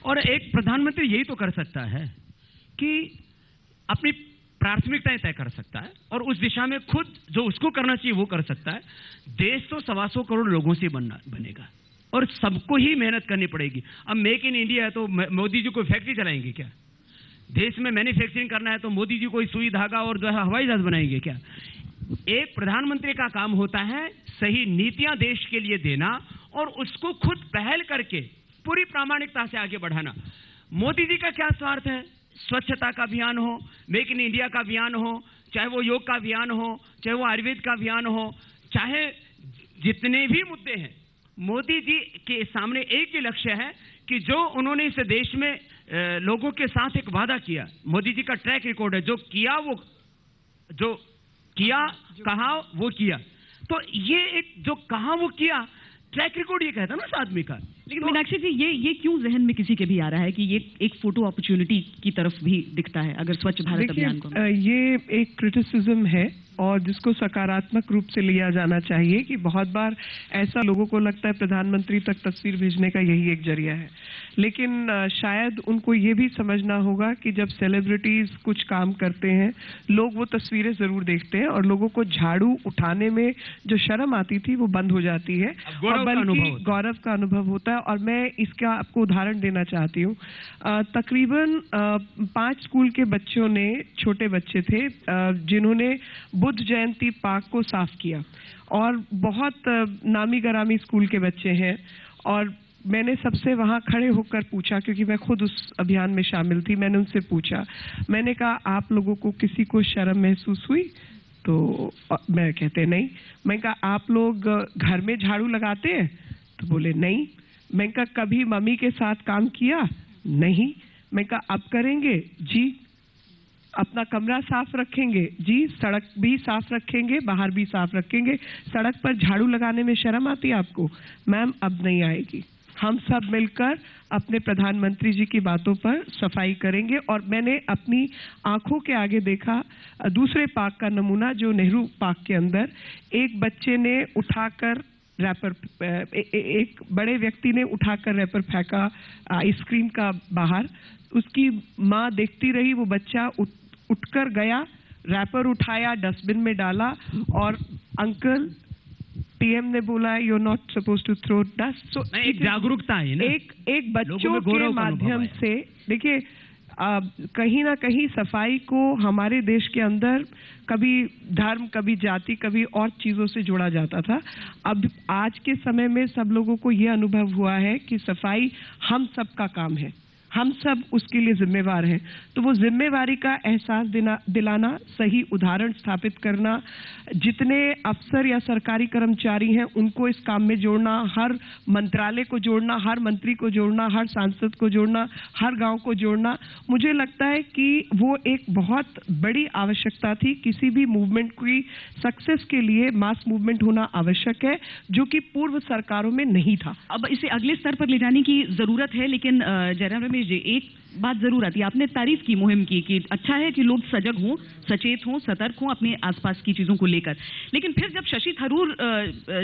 और एक प्रधानमंत्री यही तो कर सकता है कि अपनी प्राथमिकताएं तय कर सकता है और उस दिशा में खुद जो उसको करना चाहिए वो कर सकता है। देश तो 125 करोड़ लोगों से बनेगा और सबको ही मेहनत करनी पड़ेगी। अब मेक इन इंडिया है तो मोदी जी कोई फैक्ट्री चलाएंगे क्या? देश में मैन्युफैक्चरिंग करना है तो मोदी जी कोई सुई धागा और जो है हवाई जहाज बनाएंगे क्या? एक प्रधानमंत्री का काम होता है सही नीतियां देश के लिए देना और उसको खुद पहल करके पूरी प्रामाणिकता से आगे बढ़ाना। मोदी जी का क्या स्वार्थ है? स्वच्छता का अभियान हो, मेक इन इंडिया का अभियान हो, चाहे वो योग का अभियान हो, चाहे वो आयुर्वेद का अभियान हो, चाहे जितने भी मुद्दे हैं, मोदी जी के सामने एक ही लक्ष्य है कि जो उन्होंने इस देश में लोगों के साथ एक वादा किया, मोदी जी का ट्रैक रिकॉर्ड है, जो किया कहा वो किया। तो ये एक जो कहा वो किया ट्रैक रिकॉर्ड ये कहता है ना उस आदमी का। लेकिन तो मीनाक्षी जी ये क्यों जहन में किसी के भी आ रहा है कि ये एक फोटो अपॉर्चुनिटी की तरफ भी दिखता है अगर स्वच्छ भारत अभियान को? ये एक क्रिटिसिज्म है और जिसको सकारात्मक रूप से लिया जाना चाहिए कि बहुत बार ऐसा लोगों को लगता है प्रधानमंत्री तक तस्वीर भेजने का यही एक जरिया है, लेकिन शायद उनको ये भी समझना होगा कि जब सेलिब्रिटीज कुछ काम करते हैं लोग वो तस्वीरें जरूर देखते हैं और लोगों को झाड़ू उठाने में जो शर्म आती थी वो बंद हो जाती है और बल्कि गौरव का अनुभव होता है। और मैं इसका आपको उदाहरण देना चाहती हूँ। तकरीबन 5 स्कूल के बच्चों ने, छोटे बच्चे थे, जिन्होंने बुद्ध जयंती पार्क को साफ किया और बहुत नामी गरामी स्कूल के बच्चे हैं। और मैंने सबसे वहां खड़े होकर पूछा, क्योंकि मैं खुद उस अभियान में शामिल थी, मैंने उनसे पूछा, मैंने कहा आप लोगों को किसी को शर्म महसूस हुई? तो मैं कहते नहीं। मैं कहा आप लोग घर में झाड़ू लगाते हैं? तो बोले नहीं। मैं कहा कभी मम्मी के साथ काम किया? नहीं। मैं कहा अब करेंगे? जी। अपना कमरा साफ रखेंगे? जी। सड़क भी साफ रखेंगे, बाहर भी साफ रखेंगे? सड़क पर झाड़ू लगाने में शर्म आती है आपको? मैम अब नहीं आएगी। हम सब मिलकर अपने प्रधानमंत्री जी की बातों पर सफाई करेंगे। और मैंने अपनी आंखों के आगे देखा दूसरे पार्क का नमूना, जो नेहरू पार्क के अंदर एक बच्चे ने उठाकर रैपर, एक बड़े व्यक्ति ने उठाकर रैपर फेंका आइसक्रीम का बाहर। उसकी माँ देखती रही, वो बच्चा उठकर गया, रैपर उठाया, डस्टबिन में डाला और अंकल पीएम ने बोला you are not suppose to throw dust. So एक जागरूकता है ना, एक बच्चों के माध्यम से देखिए कहीं ना कहीं सफाई को हमारे देश के अंदर कभी धर्म, कभी जाति, कभी और चीजों से जोड़ा जाता था। अब आज के समय में सब लोगों को यह अनुभव हुआ है कि सफाई हम सबका काम है, हम सब उसके लिए जिम्मेवार हैं। तो वो जिम्मेवारी का एहसास दिलाना, सही उदाहरण स्थापित करना, जितने अफसर या सरकारी कर्मचारी हैं उनको इस काम में जोड़ना, हर मंत्रालय को जोड़ना, हर मंत्री को जोड़ना, हर सांसद को जोड़ना, हर गांव को जोड़ना, मुझे लगता है कि वो एक बहुत बड़ी आवश्यकता थी। किसी भी मूवमेंट की सक्सेस के लिए मास मूवमेंट होना आवश्यक है, जो कि पूर्व सरकारों में नहीं था। अब इसे अगले स्तर पर ले जाने की जरूरत है, लेकिन जयराम रमेश जी एक बात जरूर आती है, आपने तारीफ की मुहिम की कि अच्छा है कि लोग सजग हों, सचेत हों, सतर्क हों अपने आसपास की चीजों को लेकर। लेकिन फिर जब शशि थरूर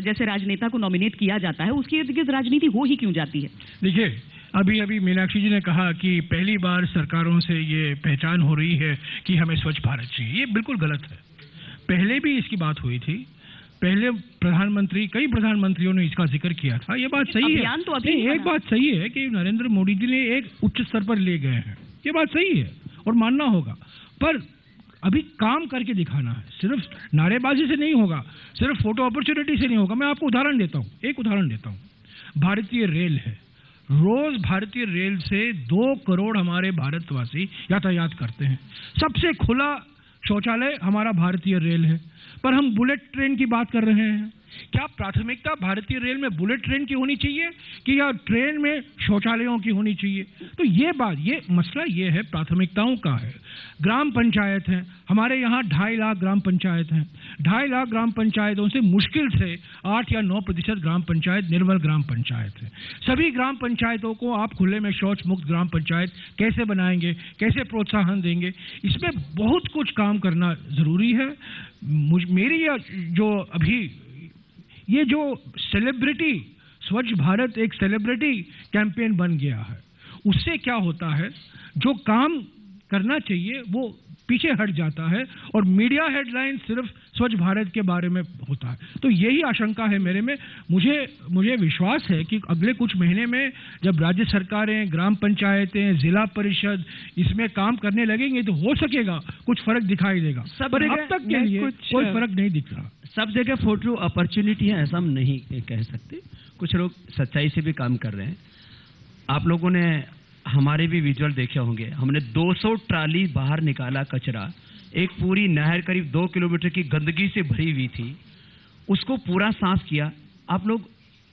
जैसे राजनेता को नॉमिनेट किया जाता है, उसकी इर्द गिर्द राजनीति हो ही क्यों जाती है? देखिए अभी मीनाक्षी जी ने कहा कि पहली बार सरकारों से ये पहचान हो रही है कि हमें स्वच्छ भारत चाहिए। ये बिल्कुल गलत है। पहले भी इसकी बात हुई थी, पहले कई प्रधानमंत्रियों ने इसका जिक्र किया था। ये बात सही है। तो अभी एक बात सही है कि नरेंद्र मोदी जी ने एक उच्च स्तर पर ले गए हैं, ये बात सही है और मानना होगा, पर अभी काम करके दिखाना है। सिर्फ नारेबाजी से नहीं होगा, सिर्फ फोटो अपॉर्चुनिटी से नहीं होगा। मैं आपको उदाहरण देता हूँ, एक उदाहरण देता हूँ। भारतीय रेल है, रोज भारतीय रेल से 2 करोड़ हमारे भारतवासी यातायात करते हैं। सबसे खुला शौचालय हमारा भारतीय रेल है, पर हम बुलेट ट्रेन की बात कर रहे हैं। क्या प्राथमिकता भारतीय रेल में बुलेट ट्रेन की होनी चाहिए कि या ट्रेन में शौचालयों की होनी चाहिए? तो ये मसला ये है, प्राथमिकताओं का है। ग्राम पंचायत है, हमारे यहाँ 2.5 लाख ग्राम पंचायत हैं। 2.5 लाख ग्राम पंचायतों से मुश्किल से 8 या 9% ग्राम पंचायत निर्मल ग्राम पंचायत है। सभी ग्राम पंचायतों को आप खुले में शौच मुक्त ग्राम पंचायत कैसे बनाएंगे, कैसे प्रोत्साहन देंगे? इसमें बहुत कुछ काम करना जरूरी है। मेरी जो सेलिब्रिटी स्वच्छ भारत एक सेलिब्रिटी कैंपेन बन गया है, उससे क्या होता है, जो काम करना चाहिए वो पीछे हट जाता है और मीडिया हेडलाइन सिर्फ स्वच्छ भारत के बारे में होता है। तो यही आशंका है मेरे में। मुझे विश्वास है कि अगले कुछ महीने में जब राज्य सरकारें, ग्राम पंचायतें, जिला परिषद इसमें काम करने लगेंगे तो हो सकेगा कुछ फर्क दिखाई देगा, पर अब तक के लिए कोई फर्क नहीं दिख रहा। सब जगह फोटो अपॉर्चुनिटी है ऐसा हम नहीं कह सकते, कुछ लोग सच्चाई से भी काम कर रहे हैं। आप लोगों ने हमारे भी विजुअल देखे होंगे, हमने 200 ट्राली बाहर निकाला कचरा, एक पूरी नहर करीब 2 किलोमीटर की गंदगी से भरी हुई थी, उसको पूरा साफ किया। आप लोग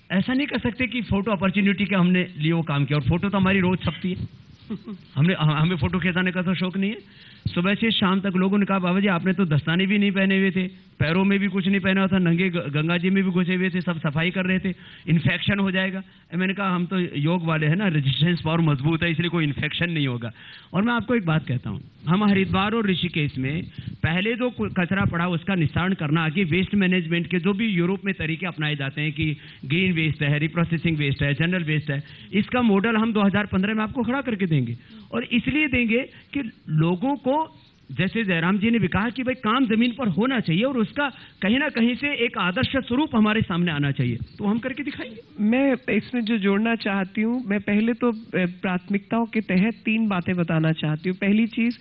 ऐसा नहीं कर सकते कि फोटो अपॉर्चुनिटी के हमने लिए वो काम किया, और फोटो तो हमारी रोज छपती है। हमें फोटो खिंचाने का तो शौक नहीं है। सुबह से शाम तक लोगों ने कहा बाबा जी आपने तो दस्ताने भी नहीं पहने हुए थे, पैरों में भी कुछ नहीं पहना था, नंगे गंगा जी में भी घुसे हुए थे, सब सफाई कर रहे थे, इन्फेक्शन हो जाएगा। मैंने कहा हम तो योग वाले हैं ना, रेजिस्टेंस पावर मजबूत है, इसलिए कोई इन्फेक्शन नहीं होगा। और मैं आपको एक बात कहता हूँ, हम हरिद्वार और ऋषिकेश में पहले जो कचरा पड़ा उसका निस्तारण करना, आगे वेस्ट मैनेजमेंट के जो भी यूरोप में तरीके अपनाए जाते हैं कि ग्रीन वेस्ट है, रिप्रोसेसिंग वेस्ट है, जनरल वेस्ट है, इसका मॉडल हम 2015 में आपको खड़ा करके देंगे। और इसलिए देंगे कि लोगों को, जैसे जयराम जी ने भी कहा कि भाई काम जमीन पर होना चाहिए और उसका कहीं ना कहीं से एक आदर्श स्वरूप हमारे सामने आना चाहिए, तो हम करके दिखाएंगे। मैं इसमें जो जोड़ना चाहती हूँ, मैं पहले तो प्राथमिकताओं के तहत 3 बातें बताना चाहती हूँ। पहली चीज,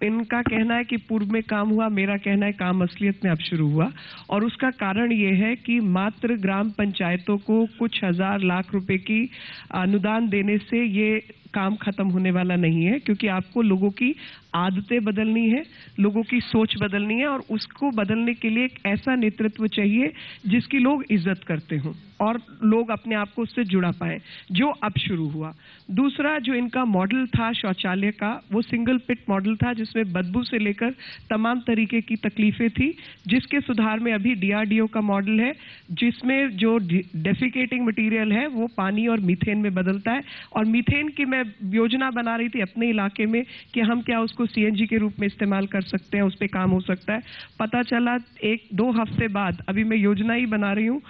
इनका कहना है कि पूर्व में काम हुआ, मेरा कहना है काम असलियत में अब शुरू हुआ। और उसका कारण ये है कि मात्र ग्राम पंचायतों को कुछ हजार लाख रुपए की अनुदान देने से ये काम खत्म होने वाला नहीं है, क्योंकि आपको लोगों की आदतें बदलनी है, लोगों की सोच बदलनी है, और उसको बदलने के लिए एक ऐसा नेतृत्व चाहिए जिसकी लोग इज्जत करते हों और लोग अपने आप को उससे जुड़ा पाए, जो अब शुरू हुआ। दूसरा, जो इनका मॉडल था शौचालय का, वो सिंगल पिट मॉडल था जिसमें बदबू से लेकर तमाम तरीके की तकलीफें थी, जिसके सुधार में अभी DRDO का मॉडल है, जिसमें जो डेफिकेटिंग मटेरियल है वो पानी और मीथेन में बदलता है। और मीथेन की मैं योजना बना रही थी अपने इलाके में कि हम क्या उसको CNG के रूप में इस्तेमाल कर सकते हैं, उस पर काम हो सकता है। पता चला 1-2 हफ्ते बाद, अभी मैं योजना ही बना रही हूँ,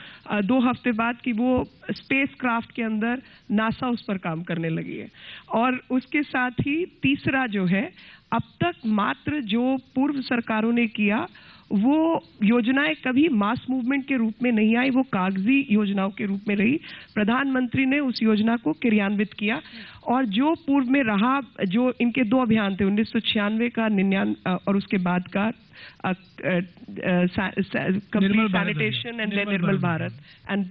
2 हफ्ते बाद कि वो स्पेस क्राफ्ट के अंदर नासा उस पर काम करने लगी है। और उसके साथ ही तीसरा जो है, अब तक मात्र जो पूर्व सरकारों ने किया वो योजनाएं कभी मास मूवमेंट के रूप में नहीं आई, वो कागजी योजनाओं के रूप में रही। प्रधानमंत्री ने उस योजना को क्रियान्वित किया, और जो पूर्व में रहा, जो इनके 2 अभियान थे 1996 का 99 और उसके बाद का sanitation and Nirmal Bharat and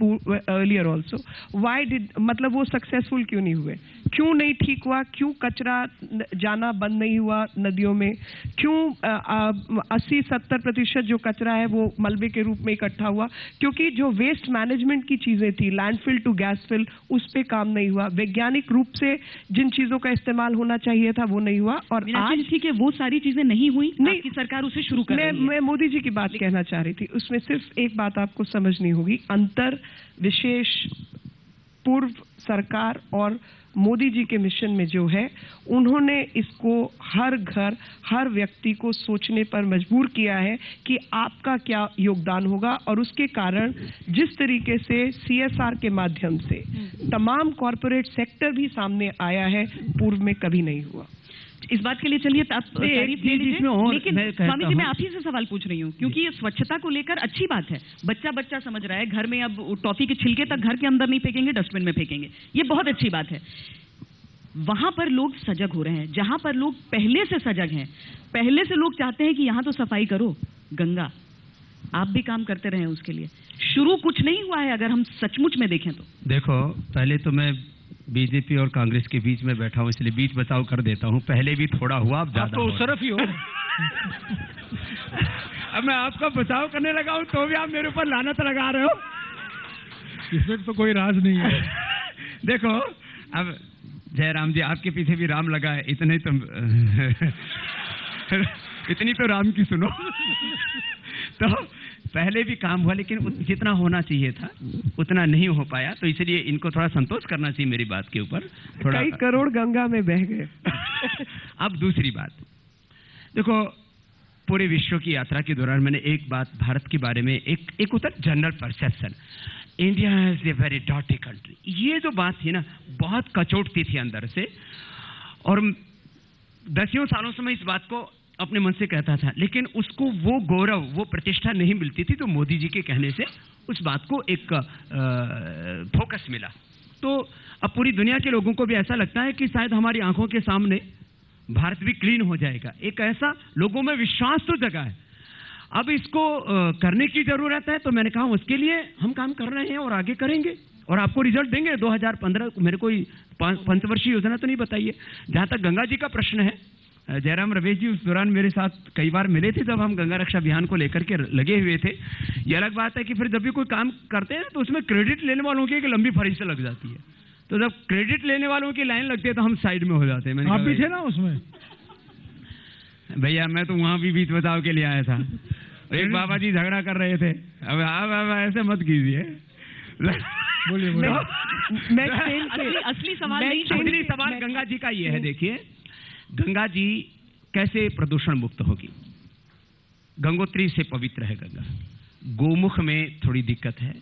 earlier also, why did, मतलब वो सक्सेसफुल क्यों नहीं हुए, क्यों नहीं ठीक हुआ, क्यों कचरा जाना बंद नहीं हुआ नदियों में, क्यों 80-70% जो कचरा है वो मलबे के रूप में इकट्ठा हुआ, क्योंकि जो वेस्ट मैनेजमेंट की चीजें थी, लैंडफिल टू गैस फिल, उस पे काम नहीं हुआ। वैज्ञानिक रूप से जिन चीजों का इस्तेमाल होना चाहिए था वो नहीं हुआ। और आज ठीक है, वो सारी चीजें नहीं हुई, नहीं, सरकार उसे शुरू कर रही है। मैं मोदी जी की बात कहना चाह रही थी, उसमें सिर्फ एक बात आपको समझनी होगी, अंतर विशेष पूर्व सरकार और मोदी जी के मिशन में जो है, उन्होंने इसको हर घर, हर व्यक्ति को सोचने पर मजबूर किया है कि आपका क्या योगदान होगा। और उसके कारण जिस तरीके से CSR के माध्यम से तमाम कॉरपोरेट सेक्टर भी सामने आया है, पूर्व में कभी नहीं हुआ। इस बात के लिए चलिए आप तारीफ ले लीजिए, लेकिन स्वामी जी मैं आप ही से सवाल पूछ रही हूँ, क्योंकि ये स्वच्छता को लेकर अच्छी बात है, बच्चा समझ रहा है, घर में अब टॉफी के छिलके तक घर के अंदर नहीं फेंकेंगे, डस्टबिन में फेंकेंगे, ये बहुत अच्छी बात है। वहां पर लोग सजग हो रहे हैं, जहां पर लोग पहले से सजग हैं, पहले से लोग चाहते हैं कि यहां तो सफाई करो, गंगा, आप भी काम करते रहे उसके लिए। शुरू कुछ नहीं हुआ है अगर हम सचमुच में देखें तो। देखो, पहले तो मैं बीजेपी और कांग्रेस के बीच में बैठा हूं, इसलिए बीच बचाव कर देता हूं। पहले भी थोड़ा हुआ, अब ज्यादा तो सरफ ही हो। अब मैं आपका बचाव करने लगा हूं तो भी आप मेरे ऊपर लानत लगा रहे हो। इसमें तो कोई राज नहीं है। देखो, अब जयराम जी आपके पीछे भी राम लगा है, इतनी तो राम की सुनो। तो पहले भी काम हुआ, लेकिन जितना होना चाहिए था उतना नहीं हो पाया, तो इसलिए इनको थोड़ा संतोष करना चाहिए मेरी बात के ऊपर। थोड़ा कई करोड़ गंगा में बह गए। अब दूसरी बात, देखो, पूरे विश्व की यात्रा के दौरान मैंने एक बात भारत के बारे में, एक होता general perception, India is a very डॉटी कंट्री। ये जो बात थी ना, बहुत कचोटती थी अंदर से, और दसियों सालों से मैं इस बात को अपने मन से कहता था, लेकिन उसको वो गौरव, वो प्रतिष्ठा नहीं मिलती थी। तो मोदी जी के कहने से उस बात को एक फोकस मिला। तो अब पूरी दुनिया के लोगों को भी ऐसा लगता है कि शायद हमारी आंखों के सामने भारत भी क्लीन हो जाएगा। एक ऐसा लोगों में विश्वास तो जगा है। अब इसको करने की जरूरत है। तो मैंने कहा उसके लिए हम काम कर रहे हैं और आगे करेंगे और आपको रिजल्ट देंगे 2015। मेरे कोई पंचवर्षीय योजना तो नहीं बताइए। जहां तक गंगा जी का प्रश्न है, जयराम रमेश जी उस दौरान मेरे साथ कई बार मिले थे जब हम गंगा रक्षा अभियान को लेकर के लगे हुए थे। ये अलग बात है कि फिर जब भी कोई काम करते हैं तो उसमें क्रेडिट लेने वालों की एक लंबी फरिश्त से लग जाती है। तो जब क्रेडिट लेने वालों की लाइन लगती है तो हम साइड में हो जाते हैं। आप भी थे ना उसमें? भैया मैं तो वहां भी बीच बचाव के लिए आया था। एक बाबा जी झगड़ा कर रहे थे। अब आप ऐसे मत कीजिए। बोलिए बोलिए। असली सवाल नहीं, असली सवाल गंगा जी का ये है। देखिए गंगा जी कैसे प्रदूषण मुक्त होगी। गंगोत्री से पवित्र है गंगा। गोमुख में थोड़ी दिक्कत है।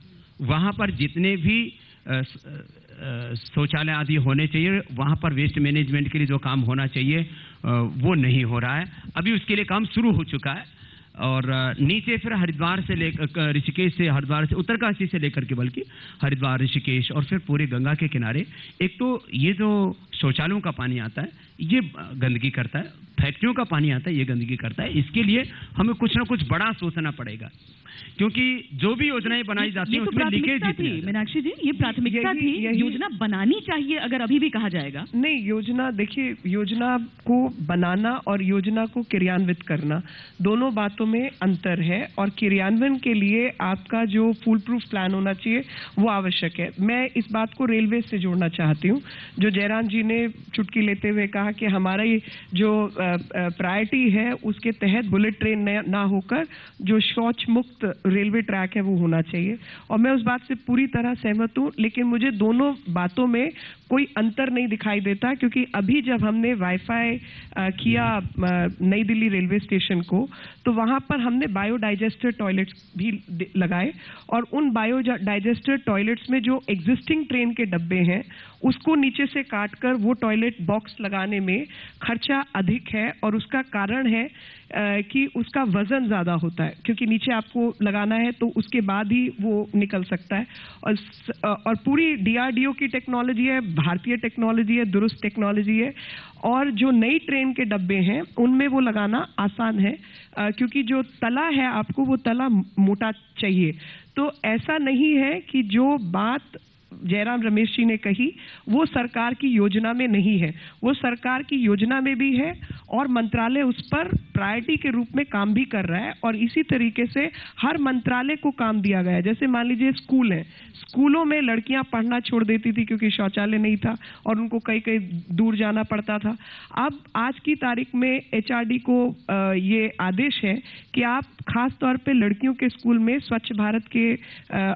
वहां पर जितने भी शौचालय आदि होने चाहिए, वहां पर वेस्ट मैनेजमेंट के लिए जो काम होना चाहिए वो नहीं हो रहा है। अभी उसके लिए काम शुरू हो चुका है। और नीचे फिर हरिद्वार से लेकर ऋषिकेश से, हरिद्वार से, उत्तरकाशी से लेकर के बल्कि हरिद्वार, ऋषिकेश और फिर पूरे गंगा के किनारे, एक तो ये जो शौचालयों का पानी आता है ये गंदगी करता है, फैक्ट्रियों का पानी आता है ये गंदगी करता है। इसके लिए हमें कुछ ना कुछ बड़ा सोचना पड़ेगा, क्योंकि जो भी योजनाएं बनाई जाती हैं उसमें लीकेज थी। मीनाक्षी जी, ये प्राथमिकता थी। योजना बनानी चाहिए अगर अभी भी कहा जाएगा। नहीं, योजना देखिए, योजना को बनाना और योजना को क्रियान्वित करना दोनों बातों में अंतर है। और क्रियान्वयन के लिए आपका जो फुल प्रूफ प्लान होना चाहिए वो आवश्यक है। मैं इस बात को रेलवे से जोड़ना चाहती हूँ। जो जयराम जी ने चुटकी लेते हुए कहा कि हमारा जो प्रायोरिटी है उसके तहत बुलेट ट्रेन ना होकर जो शौच मुक्त रेलवे ट्रैक है वो होना चाहिए, और मैं उस बात से पूरी तरह सहमत हूँ। लेकिन मुझे दोनों बातों में कोई अंतर नहीं दिखाई देता, क्योंकि अभी जब हमने वाईफाई किया नई दिल्ली रेलवे स्टेशन को, तो वहां पर हमने बायोडाइजेस्टर टॉयलेट्स भी लगाए, और उन बायोडाइजेस्टर टॉयलेट्स में जो एग्जिस्टिंग ट्रेन के डब्बे हैं उसको नीचे से काटकर वो टॉयलेट बॉक्स लगाने में खर्चा अधिक है। और उसका कारण है कि उसका वजन ज्यादा होता है, क्योंकि नीचे आपको लगाना है तो उसके बाद ही वो निकल सकता है। और पूरी DRDO की टेक्नोलॉजी है, भारतीय टेक्नोलॉजी है, दुरुस्त टेक्नोलॉजी है। और जो नई ट्रेन के डब्बे हैं उनमें वो लगाना आसान है, क्योंकि जो तला है आपको वो तला मोटा चाहिए। तो ऐसा नहीं है कि जो बात जयराम रमेश जी ने कही वो सरकार की योजना में नहीं है, वो सरकार की योजना में भी है और मंत्रालय उस पर प्रायोरिटी के रूप में काम भी कर रहा है। और इसी तरीके से हर मंत्रालय को काम दिया गया है। जैसे मान लीजिए स्कूल है, स्कूलों में लड़कियां पढ़ना छोड़ देती थी क्योंकि शौचालय नहीं था और उनको कई कई दूर जाना पड़ता था। अब आज की तारीख में HRD को ये आदेश है कि आप खास तौर पे लड़कियों के स्कूल में स्वच्छ भारत के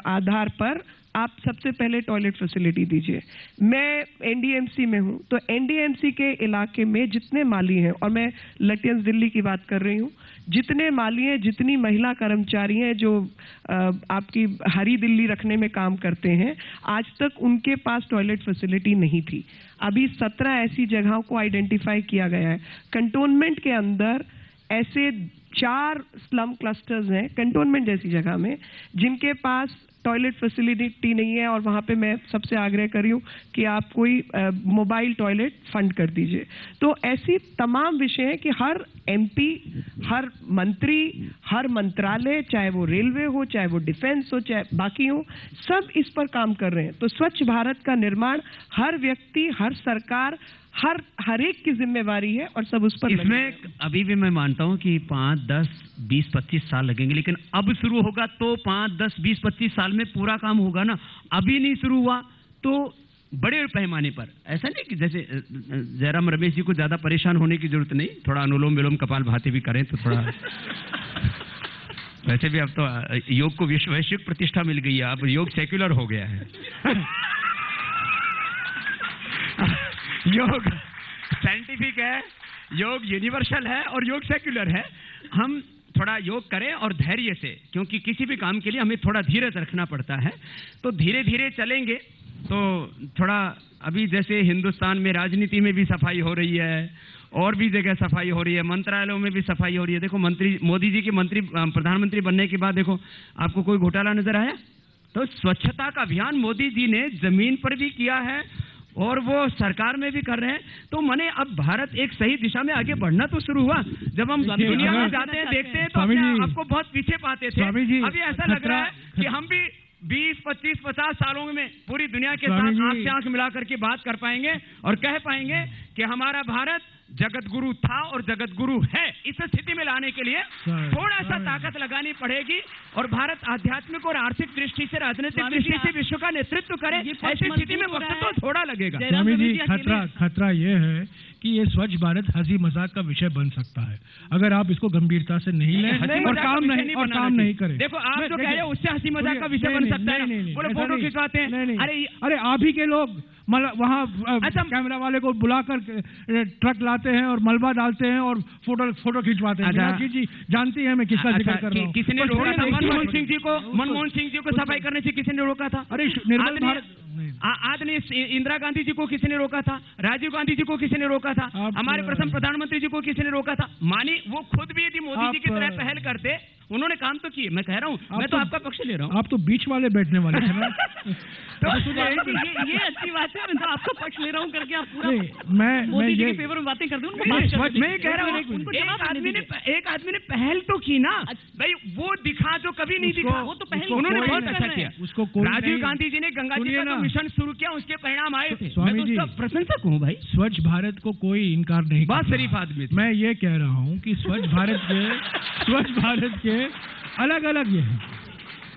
आधार पर आप सबसे पहले टॉयलेट फैसिलिटी दीजिए। मैं NDMC में हूँ, तो NDMC के इलाके में जितने माली हैं, और मैं लटियंस दिल्ली की बात कर रही हूँ, जितने माली हैं, जितनी महिला कर्मचारी हैं जो आपकी हरी दिल्ली रखने में काम करते हैं, आज तक उनके पास टॉयलेट फैसिलिटी नहीं थी। अभी 17 ऐसी जगहों को आइडेंटिफाई किया गया है। कंटोनमेंट के अंदर ऐसे 4 स्लम क्लस्टर्स हैं कंटोनमेंट जैसी जगह में जिनके पास टॉयलेट फैसिलिटी नहीं है, और वहाँ पे मैं सबसे आग्रह कर रही हूँ कि आप कोई मोबाइल टॉयलेट फंड कर दीजिए। तो ऐसी तमाम विषय हैं कि हर MP, हर मंत्री, हर मंत्रालय, चाहे वो रेलवे हो, चाहे वो डिफेंस हो, चाहे बाकी हो, सब इस पर काम कर रहे हैं। तो स्वच्छ भारत का निर्माण हर व्यक्ति, हर सरकार, हर एक की जिम्मेवारी है, और सब उस पर इसमें अभी भी मैं मानता हूं कि 5, 10, 20, 25 साल लगेंगे, लेकिन अब शुरू होगा तो 5, 10, 20, 25 साल में पूरा काम होगा ना। अभी नहीं शुरू हुआ तो बड़े पैमाने पर, ऐसा नहीं कि जैसे जयराम रमेश जी को ज्यादा परेशान होने की जरूरत नहीं, थोड़ा अनुलोम विलोम कपालभाति भी करें तो थोड़ा वैसे भी अब तो योग को वैश्विक प्रतिष्ठा मिल गई है, अब योग सेक्युलर हो गया है। योग साइंटिफिक है, योग यूनिवर्सल है और योग सेक्युलर है। हम थोड़ा थोड़ा योग करें और धैर्य से, क्योंकि किसी भी काम के लिए हमें थोड़ा धीरज रखना पड़ता है। तो धीरे धीरे चलेंगे तो थोड़ा, अभी जैसे हिंदुस्तान में राजनीति में भी सफाई हो रही है और भी जगह सफाई हो रही है, मंत्रालयों में भी सफाई हो रही है। देखो मोदी जी के प्रधानमंत्री बनने के बाद देखो आपको कोई घोटाला नजर आया? तो स्वच्छता का अभियान मोदी जी ने जमीन पर भी किया है और वो सरकार में भी कर रहे हैं। तो माने अब भारत एक सही दिशा में आगे बढ़ना तो शुरू हुआ। जब हम दुनिया में जाते हैं, देखते हैं तो आपको बहुत पीछे पाते थे। अभी ऐसा लग रहा है कि हम भी 20, 25, 50 सालों में पूरी दुनिया के साथ आंख से आंख मिलाकर के बात कर पाएंगे और कह पाएंगे कि हमारा भारत जगत गुरु था और जगत गुरु है। इस स्थिति में लाने के लिए थोड़ा सा ताकत लगानी पड़ेगी और भारत आध्यात्मिक और आर्थिक दृष्टि से, राजनीतिक दृष्टि से विश्व का नेतृत्व करे। ऐसी स्थिति में वक्त तो थोड़ा लगेगा। स्वामी जी, खतरा ये है कि ये स्वच्छ भारत हंसी मजाक का विषय बन सकता है अगर आप इसको गंभीरता से नहीं लें और काम नहीं करें। देखो आप जो कह रहे हो उससे हंसी मजाक का विषय बन सकता है। बोले फोटो खिंचवाते हैं, अरे आप ही के लोग वहाँ कैमरा वाले को बुलाकर ट्रक लाते हैं और मलबा डालते हैं और फोटो खिंचवाते हैं। मीनाक्षी जी जानती है मैं किसका जिक्र कर रहा हूँ। किसी ने रोका था मनमोहन सिंह जी को सफाई करने से किसी ने रोका था? अरे निर्मल भारत आदरणीय इंदिरा गांधी जी को किसी ने रोका था? राजीव गांधी जी को किसी ने रोका था? हमारे प्रथम प्रधानमंत्री जी को किसी ने रोका था? मानी वो खुद भी यदि मोदी जी की तरह पहल करते, उन्होंने काम तो किए। मैं कह रहा हूँ, मैं तो आपका पक्ष ले रहा हूँ। आप तो बीच वाले बैठने वाले थे ना। तो ये अच्छी बात है, मैं तो आपका पक्ष ले रहा हूँ करके आप पूरा मोदी जी के फेवर में बातें करते हैं। मैं कह रहा हूँ एक आदमी ने पहल तो की ना भाई, वो दिखा जो कभी नहीं दिखा, वो तो पहल उन्होंने बहुत अच्छा किया। राजीव गांधी जी ने गंगा जी का मिशन शुरू किया, उसके परिणाम आए थे। मैं तो उसका प्रशंसक हूँ भाई। स्वच्छ भारत को कोई इनकार नहीं, बहुत शरीफ आदमी। मैं ये कह रहा हूँ कि स्वच्छ भारत के अलग अलग ये है।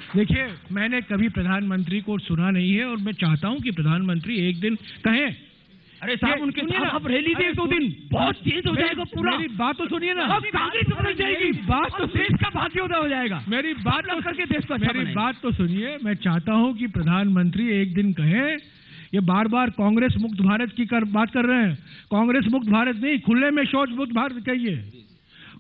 देखिए, मैंने कभी प्रधानमंत्री को सुना नहीं है और मैं चाहता हूं कि प्रधानमंत्री एक दिन कहें, अरे साहब उनके साथ आप रैली दे तो दिन बहुत चेंज हो जाएगा पूरा। मेरी बात तो सुनिए ना, अब कांग्रेस बदल जाएगी, बात तो देश का भाग्योदय हो जाएगा। मेरी बात तो करके देश को मेरी बात तो सुनिए। मैं चाहता हूं कि प्रधानमंत्री एक दिन कहें, ये बार बार कांग्रेस मुक्त भारत की बात कर रहे हैं, कांग्रेस मुक्त भारत नहीं, खुले में शौच मुक्त भारत कहिए।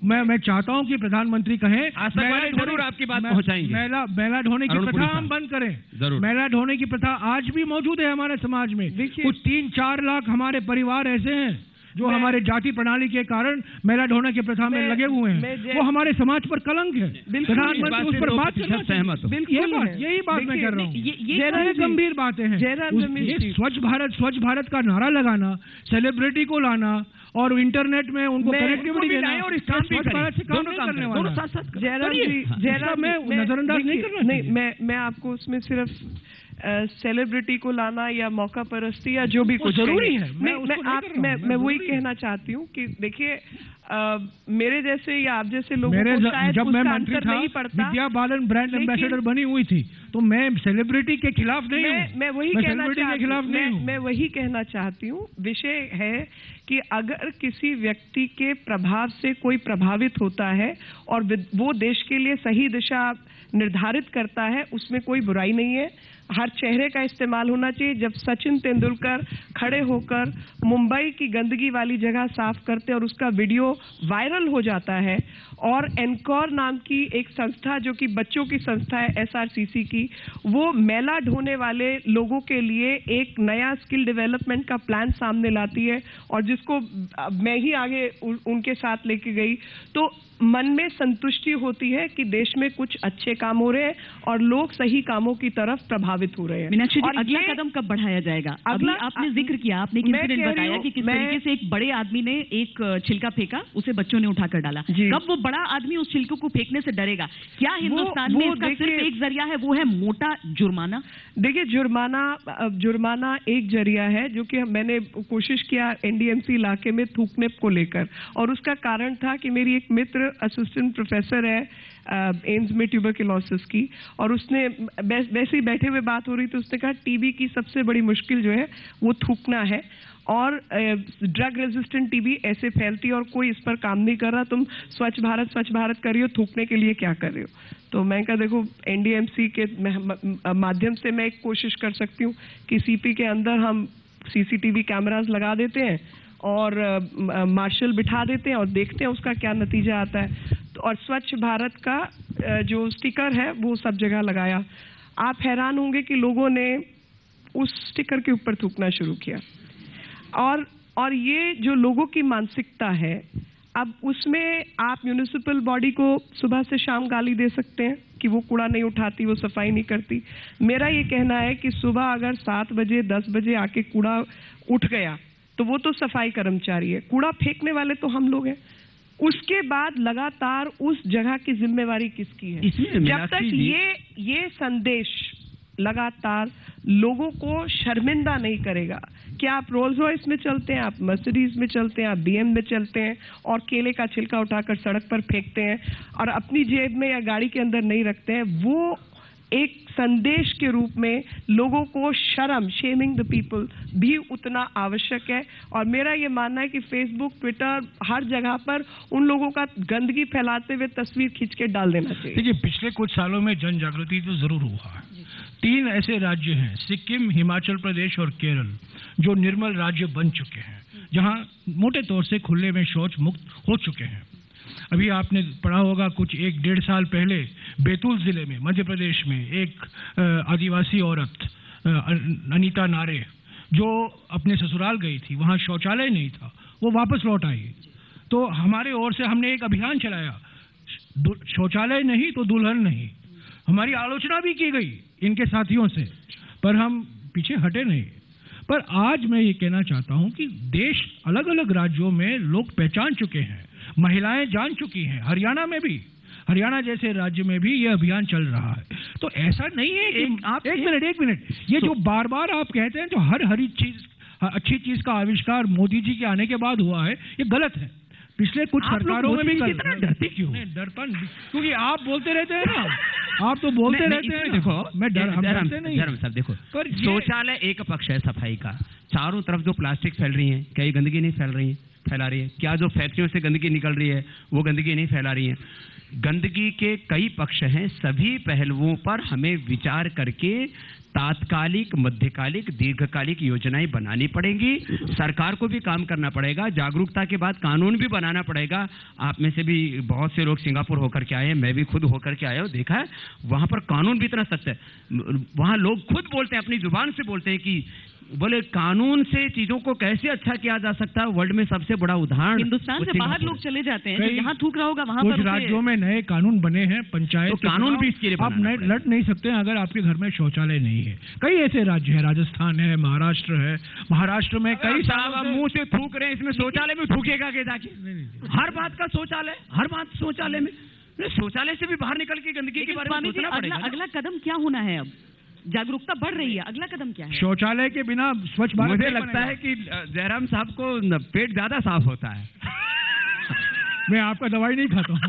मैं चाहता हूं कि प्रधानमंत्री कहें जरूर आपकी बात पहुंचाएंगे। मैला ढोने की प्रथा हम बंद करें। मैला ढोने की प्रथा आज भी मौजूद है हमारे समाज में। कुछ 3-4 लाख हमारे परिवार ऐसे हैं जो हमारे जाति प्रणाली के कारण मैला ढोने की प्रथा में लगे हुए हैं। वो हमारे समाज पर कलंक है। प्रधानमंत्री उस पर बात करना सहमत हो। यही बात मैं कर रहा हूँ। ये गंभीर बातें हैं। स्वच्छ भारत का नारा लगाना, सेलिब्रिटी को लाना और इंटरनेट में उनको कनेक्टिविटी देना और इस काम से काम नहीं करने वाला। जयराम मैं नजरअंदाज नहीं करना। नहीं, मैं आपको उसमें सिर्फ सेलिब्रिटी को लाना या मौका परस्ती या जो भी कुछ जरूरी है, मैं वही कहना चाहती हूँ कि देखिए, मेरे जैसे या आप जैसे लोगों को शायद जब मैं मंत्री था, नहीं पड़ता। विद्या बालन ब्रांड एम्बेसडर बनी हुई थी, तो मैं सेलिब्रिटी के खिलाफ नहीं हूँ। मैं वही कहना चाहती हूँ। विषय है कि अगर किसी व्यक्ति के प्रभाव से कोई प्रभावित होता है और वो देश के लिए सही दिशा निर्धारित करता है, उसमें कोई बुराई नहीं है। हर चेहरे का इस्तेमाल होना चाहिए। जब सचिन तेंदुलकर खड़े होकर मुंबई की गंदगी वाली जगह साफ करते और उसका वीडियो वायरल हो जाता है और एनकोर नाम की एक संस्था जो कि बच्चों की संस्था है SRCC की, वो मैला ढोने वाले लोगों के लिए एक नया स्किल डेवलपमेंट का प्लान सामने लाती है और जिसको मैं ही आगे उनके साथ लेके गई, तो मन में संतुष्टि होती है कि देश में कुछ अच्छे काम हो रहे हैं और लोग सही कामों की तरफ प्रभावित हो रहे हैं। मीनाक्षी जी, अगला कदम कब बढ़ाया जाएगा? अगला आपने जिक्र किया, आपने एक इंसिडेंट बताया कि किस तरीके से एक बड़े आदमी ने एक छिलका फेंका, उसे बच्चों ने उठाकर डाला। कब वो बड़ा आदमी उस छिलके को फेंकने से डरेगा? क्या हिंदुस्तान में इसका सिर्फ एक जरिया है, वो है मोटा जुर्माना? देखिए, जुर्माना एक जरिया है जो कि मैंने कोशिश किया NDMC इलाके में थूकने को लेकर, और उसका कारण था कि मेरी एक मित्र असिस्टेंट प्रोफेसर है एम्स में ट्यूबरकुलोसिस की, और उसने वैसे ही बैठे हुए बात हो रही तो उसने कहा टीबी की सबसे बड़ी मुश्किल जो है वो थूकना है और ड्रग रेजिस्टेंट टीबी ऐसे फैलती है और कोई इस पर काम नहीं कर रहा। तुम स्वच्छ भारत कर रही हो, थूकने के लिए क्या कर रहे हो? तो मैं कहा देखो, NDMC के माध्यम से मैं एक कोशिश कर सकती हूँ कि CP के अंदर हम CCTV कैमरास लगा देते हैं और मार्शल बिठा देते हैं और देखते हैं उसका क्या नतीजा आता है। और स्वच्छ भारत का जो स्टिकर है वो सब जगह लगाया। आप हैरान होंगे कि लोगों ने उस स्टिकर के ऊपर थूकना शुरू किया। और ये जो लोगों की मानसिकता है, अब उसमें आप म्यूनिसिपल बॉडी को सुबह से शाम गाली दे सकते हैं कि वो कूड़ा नहीं उठाती, वो सफाई नहीं करती। मेरा ये कहना है कि सुबह अगर 7 बजे 10 बजे आके कूड़ा उठ गया तो वो तो सफाई कर्मचारी है, कूड़ा फेंकने वाले तो हम लोग हैं। उसके बाद लगातार उस जगह की जिम्मेवारी किसकी है? जब तक ये संदेश लगातार लोगों को शर्मिंदा नहीं करेगा कि आप रोल्स रॉयस में चलते हैं, आप मर्सिडीज में चलते हैं, आप बीएम में चलते हैं और केले का छिलका उठाकर सड़क पर फेंकते हैं और अपनी जेब में या गाड़ी के अंदर नहीं रखते हैं, वो एक संदेश के रूप में लोगों को शर्म, शेमिंग द पीपल भी उतना आवश्यक है। और मेरा ये मानना है कि फेसबुक, ट्विटर, हर जगह पर उन लोगों का गंदगी फैलाते हुए तस्वीर खींच के डाल देना चाहिए। देखिए, पिछले कुछ सालों में जन जागृति तो जरूर हुआ है। 3 ऐसे राज्य हैं, सिक्किम, हिमाचल प्रदेश और केरल, जो निर्मल राज्य बन चुके हैं, जहां मोटे तौर से खुले में शौच मुक्त हो चुके हैं। अभी आपने पढ़ा होगा कुछ 1-1.5 साल पहले बैतूल जिले में, मध्य प्रदेश में, एक आदिवासी औरत अनीता नारे, जो अपने ससुराल गई थी, वहां शौचालय नहीं था, वो वापस लौट आई। तो हमारे ओर से हमने एक अभियान चलाया, शौचालय नहीं तो दुल्हन नहीं। हमारी आलोचना भी की गई इनके साथियों से, पर हम पीछे हटे नहीं। पर आज मैं ये कहना चाहता हूं कि देश अलग अलग राज्यों में लोग पहचान चुके हैं, महिलाएं जान चुकी हैं। हरियाणा में भी, हरियाणा जैसे राज्य में भी ये अभियान चल रहा है। तो ऐसा नहीं है कि आप एक मिनट, ये जो बार बार आप कहते हैं, जो हर चीज, अच्छी चीज का आविष्कार मोदी जी के आने के बाद हुआ है, ये गलत है। पिछले कुछ सरकारों में भी कितना डरते क्यों? डरपन क्योंकि आप बोलते रहते हैं ना, आप तो बोलते रहते हैं। देखो, मैं डरते नहीं। सब देखो, शौचालय एक पक्ष है सफाई का, चारों तरफ जो प्लास्टिक फैल रही है, क्या ये गंदगी नहीं फैला रही है? क्या जो फैक्ट्रियों से गंदगी निकल रही है वो गंदगी नहीं फैला रही है? गंदगी के कई पक्ष हैं, सभी पहलुओं पर हमें विचार करके तात्कालिक, मध्यकालिक, दीर्घकालिक योजनाएं बनानी पड़ेंगी। सरकार को भी काम करना पड़ेगा, जागरूकता के बाद कानून भी बनाना पड़ेगा। आप में से भी बहुत से लोग सिंगापुर होकर के आए हैं, मैं भी खुद होकर के आया हूँ, देखा है वहां पर कानून भी इतना सख्त है। वहां लोग खुद बोलते हैं, अपनी जुबान से बोलते हैं कि बोले कानून से चीजों को कैसे अच्छा किया जा सकता है। वर्ल्ड में सबसे बड़ा उदाहरण हिंदुस्तान से बाहर लोग चले जाते हैं, जहाँ थूक रहा होगा वहां पर। कुछ राज्यों में नए कानून बने हैं, पंचायत तो कानून भी इसके लिए आप लड़ नहीं सकते हैं अगर आपके घर में शौचालय नहीं है। कई ऐसे राज्य हैं, राजस्थान है, महाराष्ट्र है, महाराष्ट्र में कई साहब मुंह से थूक रहे हैं, इसमें शौचालय में थूकेगा के जाके? हर बात का शौचालय, हर बात शौचालय में, शौचालय से भी बाहर निकल के गंदगी के बारे में सोचना पड़ेगा। अगला कदम क्या होना है? अब जागरूकता बढ़ रही है, अगला कदम क्या है? शौचालय के बिना स्वच्छ भारत। मुझे लगता है कि जयराम साहब को पेट ज्यादा साफ होता है। मैं आपका दवाई नहीं खाता हूँ।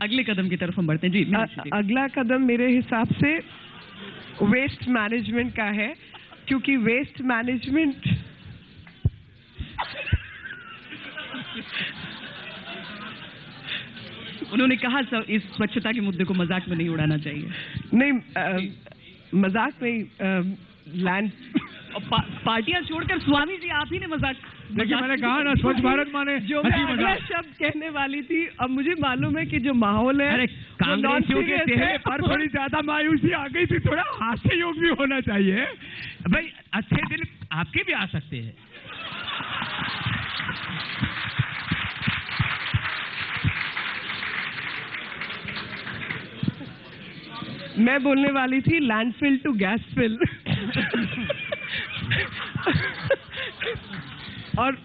अगले कदम की तरफ हम बढ़ते हैं जी। अगला कदम मेरे हिसाब से वेस्ट मैनेजमेंट का है, क्योंकि वेस्ट मैनेजमेंट उन्होंने कहा इस स्वच्छता के मुद्दे को मजाक में नहीं उड़ाना चाहिए। नहीं, मजाक नहीं, लैंड पार्टियां छोड़कर स्वामी जी आप ही ने मजाक। देखिए, मैंने कहा ना स्वच्छ भारत माने जो मैं अगला शब्द कहने वाली थी। अब मुझे मालूम है कि जो माहौल है, कांग्रेसियों के चेहरे पर थोड़ी ज्यादा मायूसी आ गई थी, थोड़ा हास्य योग भी होना चाहिए भाई। अच्छे दिन आपके भी आ सकते हैं। मैं बोलने वाली थी लैंडफिल टू गैस फिल।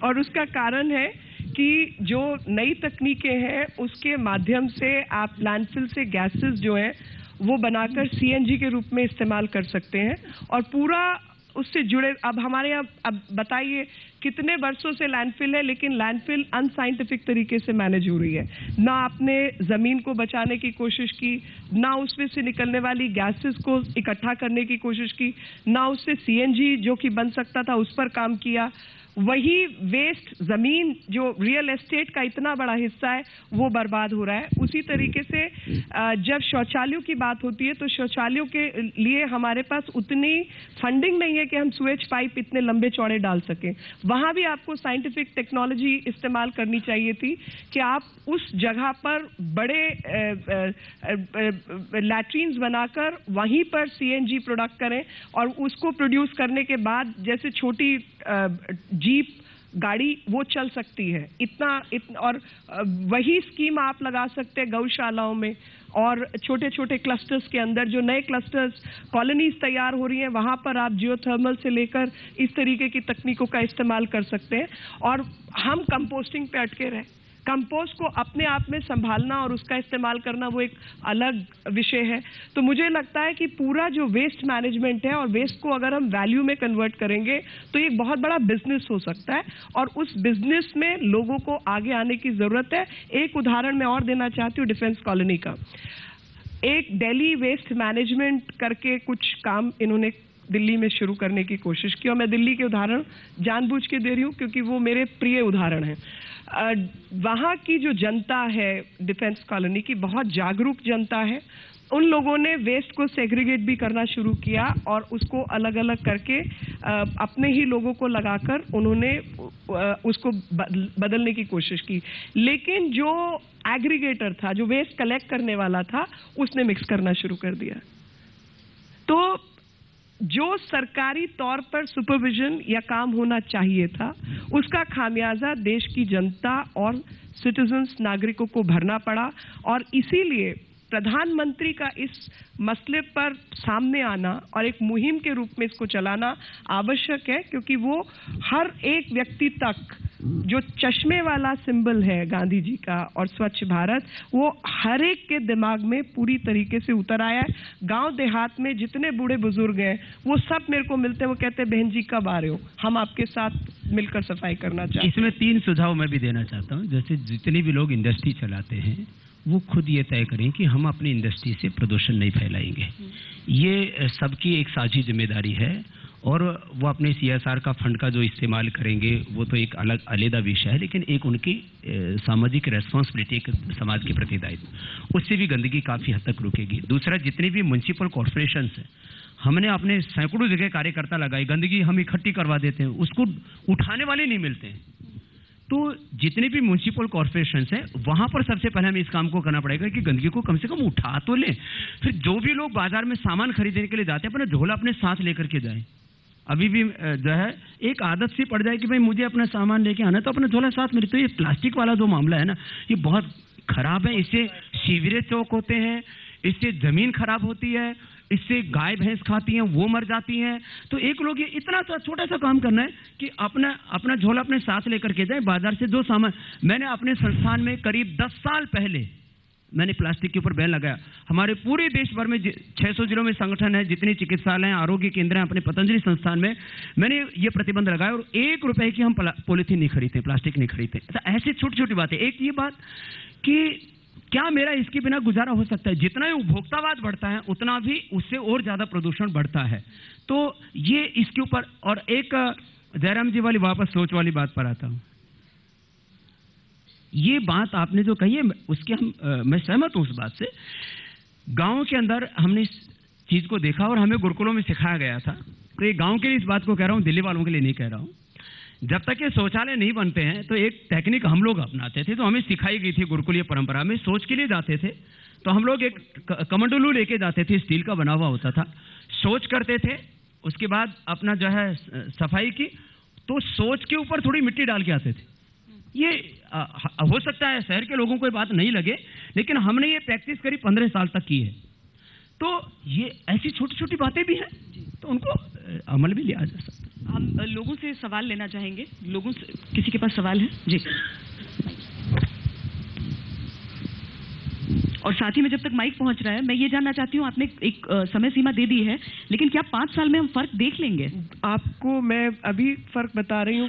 और उसका कारण है कि जो नई तकनीकें हैं उसके माध्यम से आप लैंडफिल से गैसेस जो हैं वो बनाकर सीएनजी के रूप में इस्तेमाल कर सकते हैं और पूरा उससे जुड़े। अब हमारे यहाँ, अब बताइए कितने वर्षों से लैंडफिल है, लेकिन लैंडफिल अनसाइंटिफिक तरीके से मैनेज हो रही है। ना आपने जमीन को बचाने की कोशिश की, ना उसमें से निकलने वाली गैसेस को इकट्ठा करने की कोशिश की, ना उससे सीएनजी जो कि बन सकता था उस पर काम किया। वही वेस्ट जमीन जो रियल एस्टेट का इतना बड़ा हिस्सा है वो बर्बाद हो रहा है। उसी तरीके से जब शौचालयों की बात होती है तो शौचालयों के लिए हमारे पास उतनी फंडिंग नहीं है कि हम सुएज पाइप इतने लंबे चौड़े डाल सकें। वहाँ भी आपको साइंटिफिक टेक्नोलॉजी इस्तेमाल करनी चाहिए थी कि आप उस जगह पर बड़े लैट्रीन्स बनाकर वहीं पर सीएनजी प्रोडक्ट करें और उसको प्रोड्यूस करने के बाद जैसे छोटी जीप गाड़ी वो चल सकती है इतना और वही स्कीम आप लगा सकते हैं गौशालाओं में और छोटे छोटे क्लस्टर्स के अंदर जो नए क्लस्टर्स कॉलोनीज तैयार हो रही हैं वहाँ पर आप जियोथर्मल से लेकर इस तरीके की तकनीकों का इस्तेमाल कर सकते हैं। और हम कंपोस्टिंग पे अटके रहे, कंपोस्ट को अपने आप में संभालना और उसका इस्तेमाल करना वो एक अलग विषय है। तो मुझे लगता है कि पूरा जो वेस्ट मैनेजमेंट है और वेस्ट को अगर हम वैल्यू में कन्वर्ट करेंगे तो ये एक बहुत बड़ा बिजनेस हो सकता है और उस बिजनेस में लोगों को आगे आने की जरूरत है। एक उदाहरण मैं और देना चाहती हूँ डिफेंस कॉलोनी का। एक दिल्ली वेस्ट मैनेजमेंट करके कुछ काम इन्होंने दिल्ली में शुरू करने की कोशिश की और मैं दिल्ली के उदाहरण जानबूझ के दे रही हूँ क्योंकि वो मेरे प्रिय उदाहरण हैं। वहाँ की जो जनता है डिफेंस कॉलोनी की बहुत जागरूक जनता है। उन लोगों ने वेस्ट को सेग्रीगेट भी करना शुरू किया और उसको अलग अलग करके अपने ही लोगों को लगाकर उन्होंने उसको बदलने की कोशिश की। लेकिन जो एग्रीगेटर था, जो वेस्ट कलेक्ट करने वाला था, उसने मिक्स करना शुरू कर दिया। तो जो सरकारी तौर पर सुपरविजन या काम होना चाहिए था उसका खामियाजा देश की जनता और सिटीजन्स नागरिकों को भरना पड़ा और इसीलिए प्रधानमंत्री का इस मसले पर सामने आना और एक मुहिम के रूप में इसको चलाना आवश्यक है क्योंकि वो हर एक व्यक्ति तक जो चश्मे वाला सिंबल है गांधी जी का और स्वच्छ भारत वो हर एक के दिमाग में पूरी तरीके से उतर आया है। गांव देहात में जितने बूढ़े बुजुर्ग हैं वो सब मेरे को मिलते हैं, वो कहते हैं बहन जी कब आ रहे हो, हम आपके साथ मिलकर सफाई करना चाहते हैं। इसमें 3 सुझाव मैं भी देना चाहता हूँ। जैसे जितने भी लोग इंडस्ट्री चलाते हैं वो खुद ये तय करें कि हम अपनी इंडस्ट्री से प्रदूषण नहीं फैलाएंगे। ये सबकी एक साझी जिम्मेदारी है और वो अपने CSR का फंड का जो इस्तेमाल करेंगे वो तो एक अलग अलग विषय है, लेकिन एक उनकी सामाजिक रेस्पॉन्सिबिलिटी, एक समाज के प्रति दायित्व, उससे भी गंदगी काफ़ी हद तक रुकेगी। दूसरा, जितने भी म्यूनसिपल कॉर्पोरेशंस हैं, हमने अपने सैकड़ों जगह कार्यकर्ता लगाए, गंदगी हम इकट्ठी करवा देते हैं, उसको उठाने वाले नहीं मिलते हैं। तो जितने भी म्यूनसिपल कॉर्पोरेशंस हैं वहाँ पर सबसे पहले हमें इस काम को करना पड़ेगा कि गंदगी को कम से कम उठा तो लें। फिर जो भी लोग बाजार में सामान खरीदने के लिए जाते हैं अपना झोला अपने साथ लेकर के जाएं। अभी भी जो है एक आदत सी पड़ जाए कि भाई मुझे अपना सामान लेके आना है तो अपना झोला साथ में। तो ये प्लास्टिक वाला जो मामला है ना, ये बहुत खराब है। इससे सीवरेज चौक होते हैं, इससे जमीन खराब होती है, इससे गाय भैंस खाती हैं, वो मर जाती हैं। तो एक लोग ये इतना सा छोटा सा काम करना है कि अपना झोला अपने साथ लेकर के जाए। बाजार से जो सामान, मैंने अपने संस्थान में करीब 10 साल पहले मैंने प्लास्टिक के ऊपर बैन लगाया। हमारे पूरे देश भर में 600 जिलों में संगठन है, जितने चिकित्सालय हैं, आरोग्य केंद्र हैं, अपने पतंजलि संस्थान में मैंने ये प्रतिबंध लगाया और 1 रुपए की हम पॉलीथीन नहीं खरीदते, प्लास्टिक नहीं खरीदते। ऐसी छोटी छोटी बातें। एक ये बात कि क्या मेरा इसके बिना गुजारा हो सकता है? जितना ही उपभोक्तावाद बढ़ता है उतना भी उससे और ज्यादा प्रदूषण बढ़ता है। तो ये इसके ऊपर। और एक जयराम जी वाली वापस सोच वाली बात पर आता हूं। ये बात आपने जो कही है उसके मैं सहमत हूं उस बात से। गांव के अंदर हमने इस चीज को देखा और हमें गुरुकुलों में सिखाया गया था। तो ये गांव के लिए इस बात को कह रहा हूं, दिल्ली वालों के लिए नहीं कह रहा हूं। जब तक ये शौचालय नहीं बनते हैं तो एक टेक्निक हम लोग अपनाते थे, तो हमें सिखाई गई थी गुरुकुलीय परंपरा में। शौच के लिए जाते थे तो हम लोग एक कमंडलू लेके जाते थे, स्टील का बना हुआ होता था। शौच करते थे, उसके बाद अपना जो है सफाई की, तो शौच के ऊपर थोड़ी मिट्टी डाल के आते थे। ये हो सकता है शहर के लोगों को ये बात नहीं लगे, लेकिन हमने ये प्रैक्टिस करीब 15 साल तक की है। तो ये ऐसी छोटी छोटी बातें भी हैं तो उनको अमल भी लिया जा सकता है। हम लोगों से सवाल लेना चाहेंगे। लोगों से किसी के पास सवाल है? जी। और साथ ही में जब तक माइक पहुंच रहा है, मैं ये जानना चाहती हूँ, आपने एक समय सीमा दे दी है, लेकिन क्या 5 साल में हम फर्क देख लेंगे? आपको मैं अभी फर्क बता रही हूँ।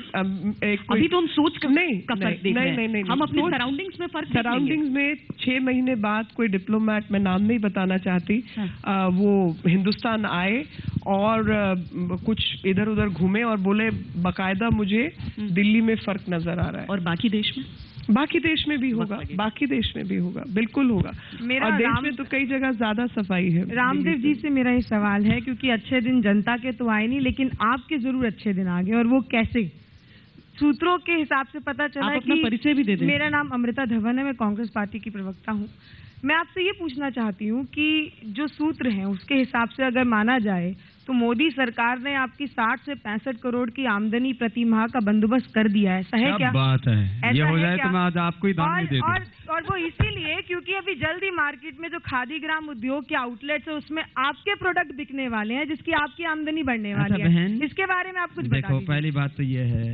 अभी तो हम सोच का फर्क देख रहे हैं। नहीं, हम अपने सराउंडिंग्स में फर्क सराउंडिंग्स में 6 महीने बाद कोई डिप्लोमेट, मैं नाम नहीं बताना चाहती, वो हिंदुस्तान आए और कुछ इधर उधर घूमे और बोले बाकायदा मुझे दिल्ली में फर्क नजर आ रहा है। और बाकी देश में? बाकी देश में भी होगा, बाकी देश में भी होगा, बिल्कुल होगा। और देश में तो कई जगह ज्यादा सफाई है। रामदेव जी से मेरा ये सवाल है, क्योंकि अच्छे दिन जनता के तो आए नहीं, लेकिन आपके जरूर अच्छे दिन आ गए, और वो कैसे? सूत्रों के हिसाब से पता चला आप अपना कि परिचय भी दे दें। मेरा नाम अमृता धवन है, मैं कांग्रेस पार्टी की प्रवक्ता हूँ। मैं आपसे ये पूछना चाहती हूँ कि जो सूत्र हैं उसके हिसाब से अगर माना जाए तो मोदी सरकार ने आपकी 60 से 65 करोड़ की आमदनी प्रति माह का बंदोबस्त कर दिया है, ऐसा है क्या? बात है, ये ऐसा हो है जाए क्या? तो मैं आज आपको ही दान में दे दूं। और वो इसीलिए क्योंकि अभी जल्दी मार्केट में जो खादी ग्राम उद्योग के आउटलेट्स है उसमें आपके प्रोडक्ट बिकने वाले हैं, जिसकी आपकी आमदनी बढ़ने वाली अच्छा बहन, है। इसके बारे में आप कुछ बता देखो, दीजिए। पहली बात तो ये है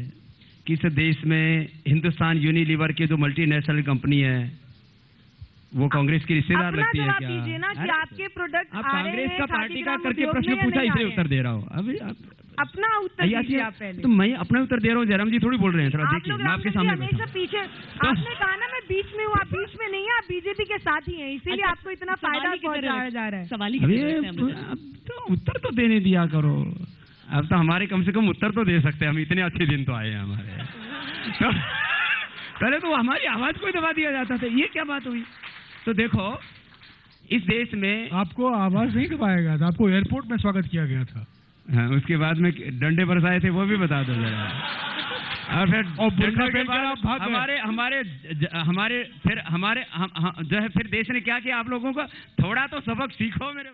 कि इस देश में हिंदुस्तान यूनिलीवर की जो मल्टीनेशनल कंपनी है वो कांग्रेस की रिश्तेदार अपना लगती है जवाब क्या? दीजिए ना कि अरे, आपके प्रोडक्ट आप आ रहे कांग्रेस हैं का खादी पार्टी का ग्राम करके उद्योग प्रश्न में या पूछा, नहीं आ इसलिए रहे उत्तर हैं? दे रहा हूँ। अभी अपना उत्तर दीजिए आप पहले। तो मैं अपना उत्तर दे रहा हूँ, जयराम जी थोड़ी बोल रहे हैं, थोड़ा आप देखिए, लोग मैं आपके रामचंद्र सामने जी हमेशा बैठा हूँ। पीछे, आपने कहा ना मैं बीच में हूँ, आप बीच में नहीं है, आप बीजेपी के साथ ही हैं, इसीलिए अच्छा, आपको इतना सवाल फायदा ही किधर पहुंचाया है? जा रहा है। सवाल ही अभी किधर है, अमृता जी? अब तो उत्तर तो देने दिया करो, अब तो हमारे कम से कम उत्तर तो दे सकते हैं, हम इतने अच्छे दिन तो आए हैं हमारे। तो पहले तो हमारी आवाज को ही दबा दिया जाता था, ये क्या बात हुई? तो देखो, इस देश में आपको आवाज नहीं दबाया गया था, आपको एयरपोर्ट में स्वागत किया गया था। हाँ, उसके बाद में डंडे बरसाए थे, वो भी बता दो जरा। और फिर बुर्का डंडे के पहन कर बाद आप भाग गए। हमारे फिर हमारे जो है फिर देश ने क्या किया, आप लोगों को थोड़ा तो सबक सीखो मेरे